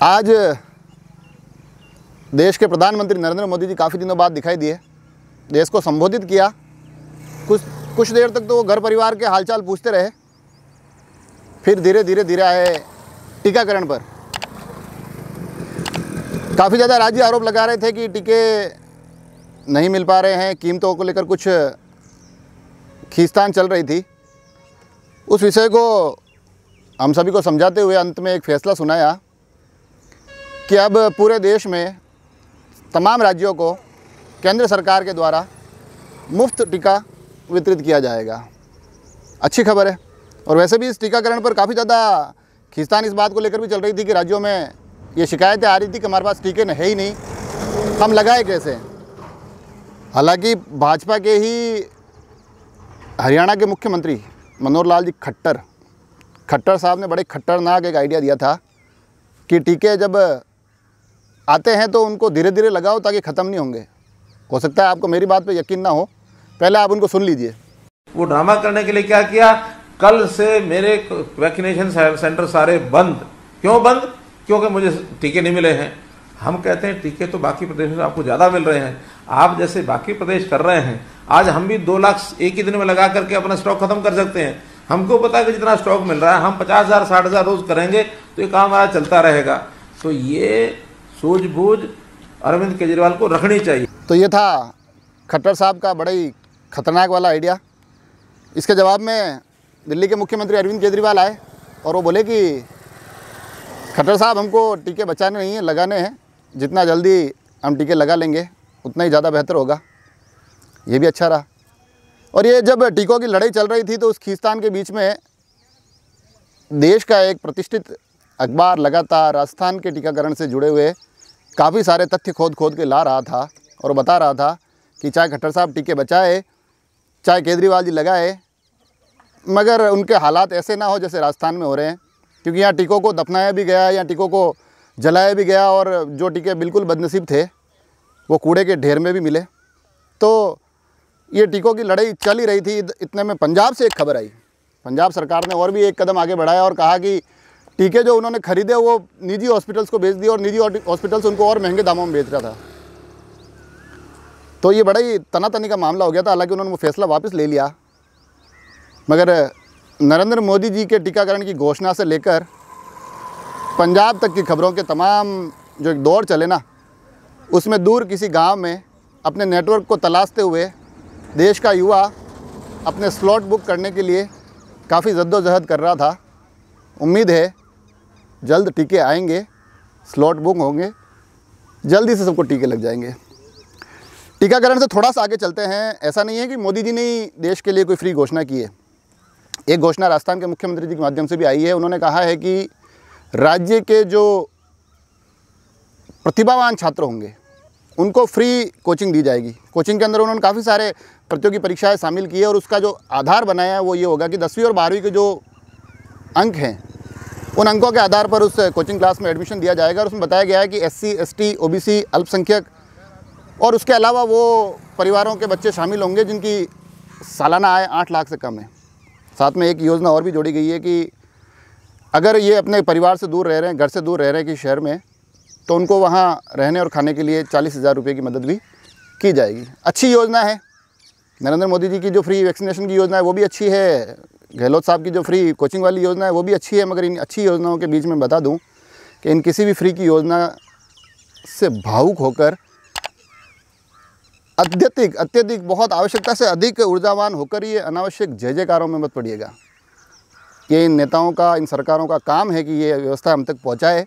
आज देश के प्रधानमंत्री नरेंद्र मोदी जी काफ़ी दिनों बाद दिखाई दिए, देश को संबोधित किया। कुछ देर तक तो वो घर परिवार के हालचाल पूछते रहे, फिर धीरे आए टीकाकरण पर। काफ़ी ज़्यादा राज्य आरोप लगा रहे थे कि टीके नहीं मिल पा रहे हैं, कीमतों को लेकर कुछ खींचतान चल रही थी। उस विषय को हम सभी को समझाते हुए अंत में एक फैसला सुनाया कि अब पूरे देश में तमाम राज्यों को केंद्र सरकार के द्वारा मुफ्त टीका वितरित किया जाएगा। अच्छी खबर है। और वैसे भी इस टीकाकरण पर काफ़ी ज़्यादा खींचतान इस बात को लेकर भी चल रही थी कि राज्यों में ये शिकायतें आ रही थी कि हमारे पास टीके है ही नहीं, हम लगाए कैसे। हालांकि भाजपा के ही हरियाणा के मुख्यमंत्री मनोहर लाल जी खट्टर साहब ने बड़े खतरनाक एक आइडिया दिया था कि टीके जब आते हैं तो उनको धीरे लगाओ ताकि ख़त्म नहीं होंगे। हो सकता है आपको मेरी बात पे यकीन ना हो, पहले आप उनको सुन लीजिए। वो ड्रामा करने के लिए क्या किया, कल से मेरे वैक्सीनेशन सेंटर सारे बंद। क्यों बंद? क्योंकि मुझे टीके नहीं मिले हैं। हम कहते हैं टीके तो बाकी प्रदेशों से आपको ज़्यादा मिल रहे हैं, आप जैसे बाकी प्रदेश कर रहे हैं। आज हम भी 2 लाख एक ही दिन में लगा करके अपना स्टॉक खत्म कर सकते हैं। हमको पता है कि जितना स्टॉक मिल रहा है, हम 50,000 60,000 रोज करेंगे तो ये काम हमारा चलता रहेगा। तो ये सूझबूझ अरविंद केजरीवाल को रखनी चाहिए। तो ये था खट्टर साहब का बड़ा ही खतरनाक वाला आइडिया। इसके जवाब में दिल्ली के मुख्यमंत्री अरविंद केजरीवाल आए और वो बोले कि खट्टर साहब, हमको टीके बचाने नहीं है, लगाने हैं। जितना जल्दी हम टीके लगा लेंगे उतना ही ज़्यादा बेहतर होगा। ये भी अच्छा रहा। और ये जब टीकों की लड़ाई चल रही थी तो उस खींचतान के बीच में देश का एक प्रतिष्ठित अखबार लगातार राजस्थान के टीकाकरण से जुड़े हुए काफ़ी सारे तथ्य खोद के ला रहा था और बता रहा था कि चाहे खट्टर साहब टीके बचाए, चाहे केजरीवाल जी लगाए, मगर उनके हालात ऐसे ना हो जैसे राजस्थान में हो रहे हैं। क्योंकि यहाँ टीकों को दफनाया भी गया, यहाँ टीकों को जलाया भी गया और जो टीके बिल्कुल बदनसीब थे वो कूड़े के ढेर में भी मिले। तो ये टीकों की लड़ाई चल ही रही थी। इतने में पंजाब से एक खबर आई। पंजाब सरकार ने और भी एक कदम आगे बढ़ाया और कहा कि टीके जो उन्होंने खरीदे वो निजी हॉस्पिटल्स को बेच दिए और निजी हॉस्पिटल्स उनको और महंगे दामों में बेच रहा था। तो ये बड़ा ही तनातनी का मामला हो गया था। हालांकि उन्होंने वो फैसला वापस ले लिया, मगर नरेंद्र मोदी जी के टीकाकरण की घोषणा से लेकर पंजाब तक की खबरों के तमाम जो एक दौर चले ना, उसमें दूर किसी गांव में अपने नेटवर्क को तलाशते हुए देश का युवा अपने स्लॉट बुक करने के लिए काफ़ी जद्दोजहद कर रहा था। उम्मीद है जल्द टीके आएंगे, स्लॉट बुक होंगे, जल्दी से सबको टीके लग जाएंगे। टीकाकरण से थोड़ा सा आगे चलते हैं। ऐसा नहीं है कि मोदी जी ने ही देश के लिए कोई फ्री घोषणा की है। एक घोषणा राजस्थान के मुख्यमंत्री जी के माध्यम से भी आई है। उन्होंने कहा है कि राज्य के जो प्रतिभावान छात्र होंगे उनको फ्री कोचिंग दी जाएगी। कोचिंग के अंदर उन्होंने काफ़ी सारे प्रतियोगी परीक्षाएं शामिल की है और उसका जो आधार बनाया है वो ये होगा कि 10वीं और 12वीं के जो अंक हैं उन अंकों के आधार पर उस कोचिंग क्लास में एडमिशन दिया जाएगा। और उसमें बताया गया है कि SC ST OBC अल्पसंख्यक और उसके अलावा वो परिवारों के बच्चे शामिल होंगे जिनकी सालाना आय 8 लाख से कम है। साथ में एक योजना और भी जोड़ी गई है कि अगर ये अपने परिवार से दूर रह रहे हैं, घर से दूर रह रहे हैं किसी शहर में, तो उनको वहाँ रहने और खाने के लिए 40,000 रुपये की मदद भी की जाएगी। अच्छी योजना है। नरेंद्र मोदी जी की जो फ्री वैक्सीनेशन की योजना है वो भी अच्छी है। गहलोत साहब की जो फ्री कोचिंग वाली योजना है वो भी अच्छी है। मगर इन अच्छी योजनाओं के बीच में बता दूं कि इन किसी भी फ्री की योजना से भावुक होकर अत्यधिक बहुत आवश्यकता से अधिक ऊर्जावान होकर ये अनावश्यक जयकारों में मत पड़िएगा। ये इन नेताओं का, इन सरकारों का काम है कि ये व्यवस्था हम तक पहुँचाए।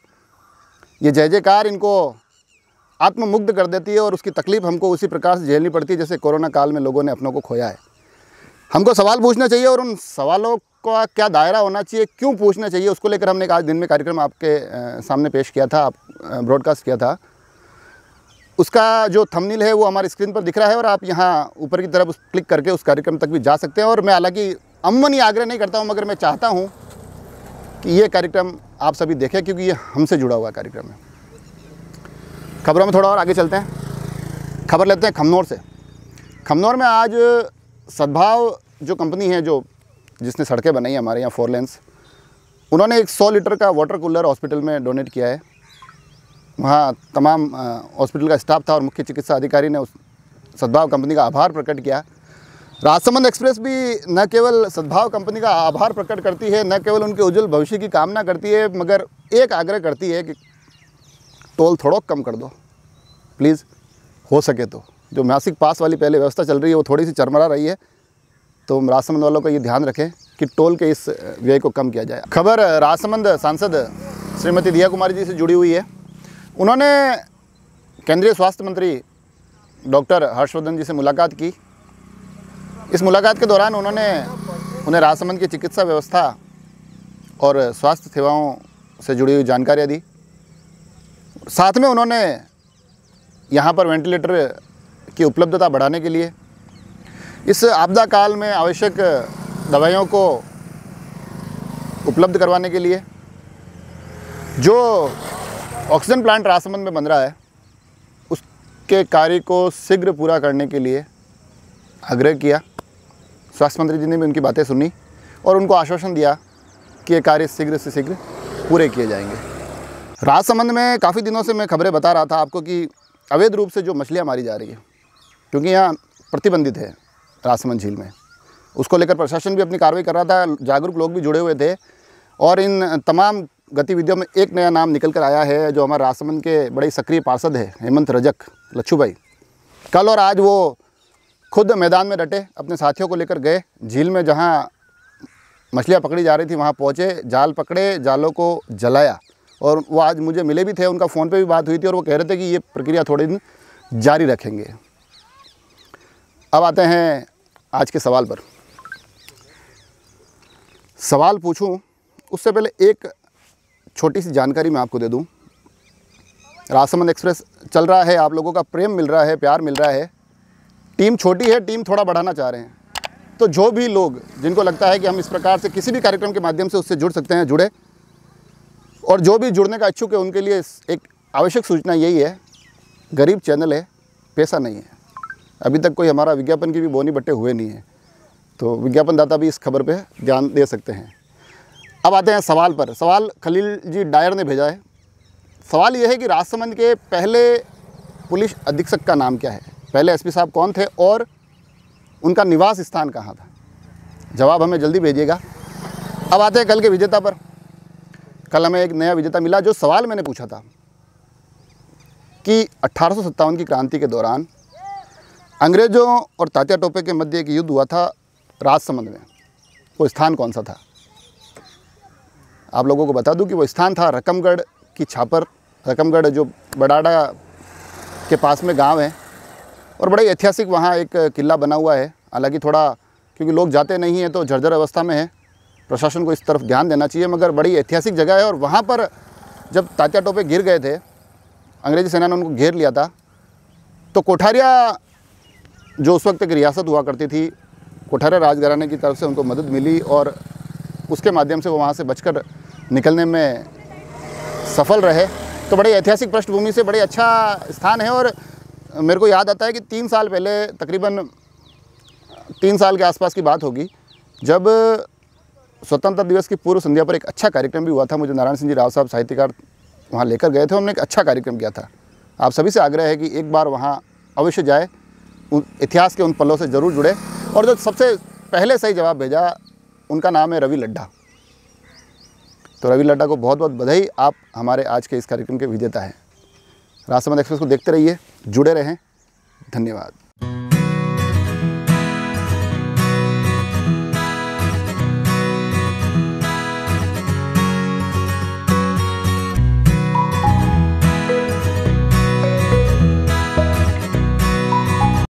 ये जयकार इनको आत्ममुग्ध कर देती है और उसकी तकलीफ़ हमको उसी प्रकार से झेलनी पड़ती है जैसे कोरोना काल में लोगों ने अपनों को खोया है। हमको सवाल पूछना चाहिए और उन सवालों का क्या दायरा होना चाहिए, क्यों पूछना चाहिए, उसको लेकर हमने आज दिन में कार्यक्रम आपके सामने पेश किया था, ब्रॉडकास्ट किया था। उसका जो थंबनेल है वो हमारी स्क्रीन पर दिख रहा है और आप यहाँ ऊपर की तरफ क्लिक करके उस कार्यक्रम तक भी जा सकते हैं। और मैं हालांकि अमूमन ही आग्रह नहीं करता हूँ, मगर मैं चाहता हूँ कि ये कार्यक्रम आप सभी देखें क्योंकि ये हमसे जुड़ा हुआ कार्यक्रम है। खबरों में थोड़ा और आगे चलते हैं। खबर लेते हैं खमनौर से। खमनौर में आज सद्भाव जो कंपनी है जिसने सड़कें बनाई हमारे यहाँ 4 लेन्स, उन्होंने एक 100 लीटर का वाटर कूलर हॉस्पिटल में डोनेट किया है। वहाँ तमाम हॉस्पिटल का स्टाफ था और मुख्य चिकित्सा अधिकारी ने उस सद्भाव कंपनी का आभार प्रकट किया। राजसमंद एक्सप्रेस भी न केवल सद्भाव कंपनी का आभार प्रकट करती है, न केवल उनके उज्जवल भविष्य की कामना करती है, मगर एक आग्रह करती है कि टोल थोड़ा कम कर दो प्लीज़, हो सके तो। जो मासिक पास वाली पहले व्यवस्था चल रही है वो थोड़ी सी चरमरा रही है, तो राजसमंद वालों को ये ध्यान रखें कि टोल के इस व्यय को कम किया जाए। खबर राजसमंद सांसद श्रीमती दिया कुमारी जी से जुड़ी हुई है। उन्होंने केंद्रीय स्वास्थ्य मंत्री डॉक्टर हर्षवर्धन जी से मुलाकात की। इस मुलाकात के दौरान उन्हें राजसमंद की चिकित्सा व्यवस्था और स्वास्थ्य सेवाओं से जुड़ी हुई जानकारियाँ दी। साथ में उन्होंने यहाँ पर वेंटिलेटर की उपलब्धता बढ़ाने के लिए, इस आपदा काल में आवश्यक दवाइयों को उपलब्ध करवाने के लिए, जो ऑक्सीजन प्लांट राजसमंद में बन रहा है उसके कार्य को शीघ्र पूरा करने के लिए आग्रह किया। स्वास्थ्य मंत्री जी ने भी उनकी बातें सुनी और उनको आश्वासन दिया कि ये कार्य शीघ्र से शीघ्र पूरे किए जाएंगे। राजसमंद में काफ़ी दिनों से मैं खबरें बता रहा था आपको कि अवैध रूप से जो मछलियाँ मारी जा रही है, क्योंकि यहाँ प्रतिबंधित है राजसमंद झील में, उसको लेकर प्रशासन भी अपनी कार्रवाई कर रहा था, जागरूक लोग भी जुड़े हुए थे। और इन तमाम गतिविधियों में एक नया नाम निकल कर आया है, जो हमारे राजसमंद के बड़े सक्रिय पार्षद है हेमंत रजक लच्छू भाई। कल और आज वो खुद मैदान में डटे, अपने साथियों को लेकर गए झील में, जहाँ मछलियाँ पकड़ी जा रही थी वहाँ पहुँचे, जाल पकड़े, जालों को जलाया। और वो आज मुझे मिले भी थे, उनका फ़ोन पे भी बात हुई थी और वो कह रहे थे कि ये प्रक्रिया थोड़े दिन जारी रखेंगे। अब आते हैं आज के सवाल पर। सवाल पूछूं उससे पहले एक छोटी सी जानकारी मैं आपको दे दूं। राजसमंद एक्सप्रेस चल रहा है, आप लोगों का प्रेम मिल रहा है, प्यार मिल रहा है। टीम छोटी है, टीम थोड़ा बढ़ाना चाह रहे हैं। तो जो भी लोग, जिनको लगता है कि हम इस प्रकार से किसी भी कार्यक्रम के माध्यम से उससे जुड़ सकते हैं, जुड़े। और जो भी जुड़ने का इच्छुक है उनके लिए एक आवश्यक सूचना यही है, गरीब चैनल है, पैसा नहीं है। अभी तक कोई हमारा विज्ञापन की भी बोनी बट्टे हुए नहीं है, तो विज्ञापनदाता भी इस खबर पे ध्यान दे सकते हैं। अब आते हैं सवाल पर। सवाल खलील जी डायर ने भेजा है। सवाल यह है कि राजसमंद के पहले पुलिस अधीक्षक का नाम क्या है, पहले एसपी साहब कौन थे और उनका निवास स्थान कहाँ था। जवाब हमें जल्दी भेजिएगा। अब आते हैं कल के विजेता पर। कल हमें एक नया विजेता मिला। जो सवाल मैंने पूछा था कि 1857 की क्रांति के दौरान अंग्रेज़ों और तात्या टोपे के मध्य एक युद्ध हुआ था राजसमंद में, वो स्थान कौन सा था। आप लोगों को बता दूं कि वो स्थान था रकमगढ़ की छापर। रकमगढ़ जो बडाड़ा के पास में गांव है और बड़ा ही ऐतिहासिक वहाँ एक किला बना हुआ है। हालांकि थोड़ा क्योंकि लोग जाते नहीं हैं तो जर्जर अवस्था में है, प्रशासन को इस तरफ ध्यान देना चाहिए, मगर बड़ी ऐतिहासिक जगह है। और वहाँ पर जब तात्या टोपे गिर गए थे, अंग्रेजी सेना ने उनको घेर लिया था, तो कोठारिया जो उस वक्त एक रियासत हुआ करती थी, कोठारिया राजघराने की तरफ से उनको मदद मिली और उसके माध्यम से वो वहाँ से बचकर निकलने में सफल रहे। तो बड़ी ऐतिहासिक पृष्ठभूमि से बड़े अच्छा स्थान है। और मेरे को याद आता है कि 3 साल पहले, तकरीबन 3 साल के आसपास की बात होगी, जब स्वतंत्रता दिवस की पूर्व संध्या पर एक अच्छा कार्यक्रम भी हुआ था। मुझे नारायण सिंह जी राव साहब साहित्यकार वहाँ लेकर गए थे, उन्होंने एक अच्छा कार्यक्रम किया था। आप सभी से आग्रह है कि एक बार वहाँ अवश्य जाए, इतिहास के उन पलों से ज़रूर जुड़े। और जो सबसे पहले सही जवाब भेजा उनका नाम है रवि लड्ढा। तो रवि लड्ढा को बहुत बहुत बधाई, आप हमारे आज के इस कार्यक्रम के विजेता हैं। राजसमंद एक्सप्रेस को देखते रहिए, जुड़े रहें। धन्यवाद।